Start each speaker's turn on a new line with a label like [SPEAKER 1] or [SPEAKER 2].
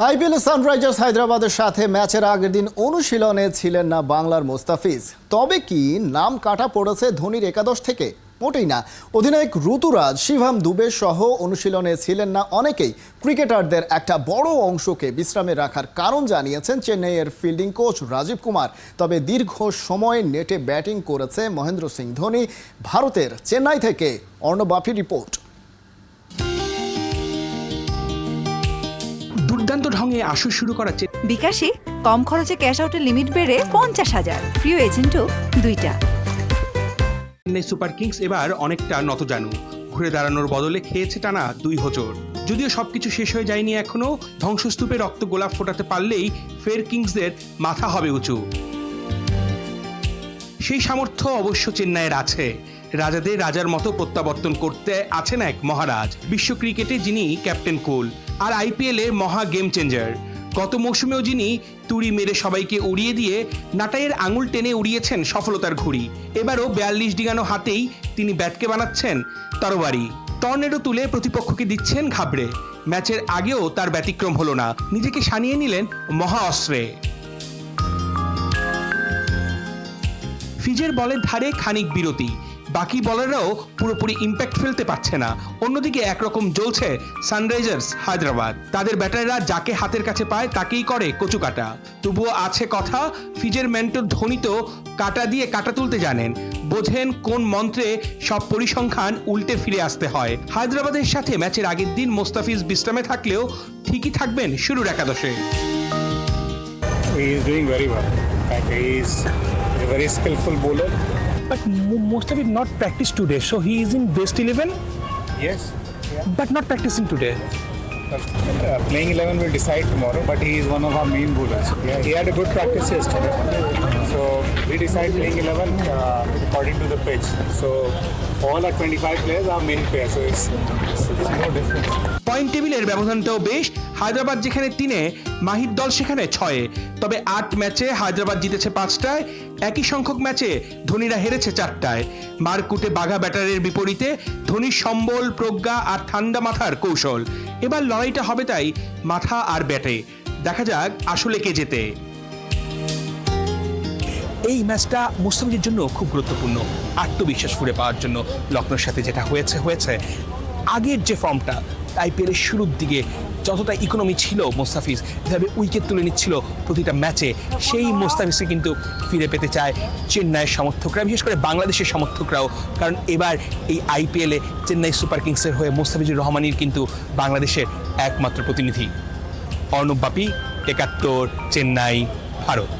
[SPEAKER 1] আইপিএলে সানরাইজার্স হায়দ্রাবাদের সাথে ম্যাচের আগের দিন অনুশীলনে ছিলেন না বাংলার মোস্তাফিজ। তবে কি নাম কাটা পড়েছে ধোনির একাদশ থেকে? মোটেই না। অধিনায়ক ঋতুরাজ, শিভাম দুবে সহ অনুশীলনে ছিলেন না অনেকেই। ক্রিকেটারদের একটা বড় অংশকে বিশ্রামে রাখার কারণ জানিয়েছেন চেন্নাইয়ের ফিল্ডিং কোচ রাজীব কুমার। তবে দীর্ঘ সময় নেটে ব্যাটিং করেছে মহেন্দ্র সিং ধোনি। ভারতের চেন্নাই থেকে অর্ণব বাপির রিপোর্ট।
[SPEAKER 2] দুর্দান্ত ঢঙে আসর শুরু করা
[SPEAKER 3] বিকাশে কম খরচে ক্যাশ আউটের লিমিট বেড়ে 50,000। প্রিয় এজেন্টও 2টা।
[SPEAKER 2] চেন্নাই সুপার কিংস এবার অনেকটা নতজানু। ঘুরে দাঁড়ানোর বদলে খেয়েছে টানা 2 হোঁচট। যদিও সবকিছু শেষ হয়ে যায়নি এখনো, ধ্বংসস্তূপে রক্ত গোলাপ ফোটাতে পারলেই ফের কিংসদের মাথা হবে উঁচু। সেই সামর্থ্য অবশ্য চেন্নাইয়ের আছে। রাজাদের রাজার মতো প্রত্যাবর্তন করতে আছেন এক মহারাজ, বিশ্ব ক্রিকেটে যিনি ক্যাপ্টেন কুল, আর আইপিএলে মহা গেম চেঞ্জার। গত মৌসুমেও যিনি তুড়ি মেরে সবাইকে উড়িয়ে দিয়ে নাটাইয়ের আঙুল টেনে উড়িয়েছেন সফলতার ঘুড়ি, এবারও 42 ডিঙানো হাতেই তিনি ব্যাটকে বানাচ্ছেন তরবারি। টর্নেডো তুলে প্রতিপক্ষকে দিচ্ছেন ঘাবড়ে। ম্যাচের আগেও তার ব্যতিক্রম হলো না, নিজেকে সানিয়ে নিলেন মহা অস্ত্রে। ফিজের বলের ধারে খানিক বিরতি, বাকি বলাররাও পুরোপুরি ইম্প্যাক্ট ফেলতে পারছে না। অন্যদিকে একরকম জ্বলছে সানরাইজার্স হায়দ্রাবাদ। তাদের ব্যাটাররা যাকে হাতের কাছে পায় তাকেই করে কচু কাটা। তবুও আছে কথা, ফিজের মেন্টর ধোনি তো কাটা দিয়ে কাটা তুলতে জানেন, বোঝেন কোন মন্ত্রে সব পরিসংখ্যান উল্টে ফিরে আসতে হয়। হায়দ্রাবাদের সাথে ম্যাচের আগের দিন মোস্তাফিজ বিশ্রামে থাকলেও ঠিকই থাকবেন শুরুর একাদশে।
[SPEAKER 4] Very skillful bowler.
[SPEAKER 5] But most of it not practiced today, so he is in best 11.
[SPEAKER 4] Yes.
[SPEAKER 5] But not practicing today.
[SPEAKER 4] Playing 11 will decide tomorrow, but he is one of our main bowlers. Yeah, he had a good practice yesterday. So we decide playing 11 according to the pitch. So all our 25 players are main players, so it's no difference.
[SPEAKER 2] Point টেবিলের ব্যবধানটাও বেশ। হায়দ্রাবাদ যেখানে 3-এ, মাহির দল সেখানে 6-এ। তবে 8 ম্যাচে হায়দ্রাবাদ জিতেছে 5টায়, একই সংখ্যক ম্যাচে ধোনিরা হেরেছে 4টায়। মারকুটে বাঘা ব্যাটারের বিপরীতে ধোনির সম্বল, প্রজ্ঞা আর ঠান্ডা মাথার কৌশল। এবার লড়াইটা হবে তাই মাথা আর ব্যাটে। দেখা যাক আসলে কে জেতে। এই ম্যাচটা মুস্তাফিজের জন্য খুব গুরুত্বপূর্ণ, আত্মবিশ্বাস ফিরে পাওয়ার জন্য। লখনৌর সাথে যেটা হয়েছে আগের যে ফর্মটা, আইপিএলের শুরুর দিকে যতটা ইকোনমি ছিল মোস্তাফিজ, যেভাবে উইকেট তুলে নিচ্ছিল প্রতিটা ম্যাচে, সেই মোস্তাফিজকে কিন্তু ফিরে পেতে চায় চেন্নাইয়ের সমর্থকরা, বিশেষ করে বাংলাদেশের সমর্থকরাও। কারণ এবার এই আইপিএলে চেন্নাই সুপার কিংসের হয়ে মোস্তাফিজুর রহমানের কিন্তু বাংলাদেশের একমাত্র প্রতিনিধি। অর্ণব বাপি, 71, চেন্নাই, ভারত।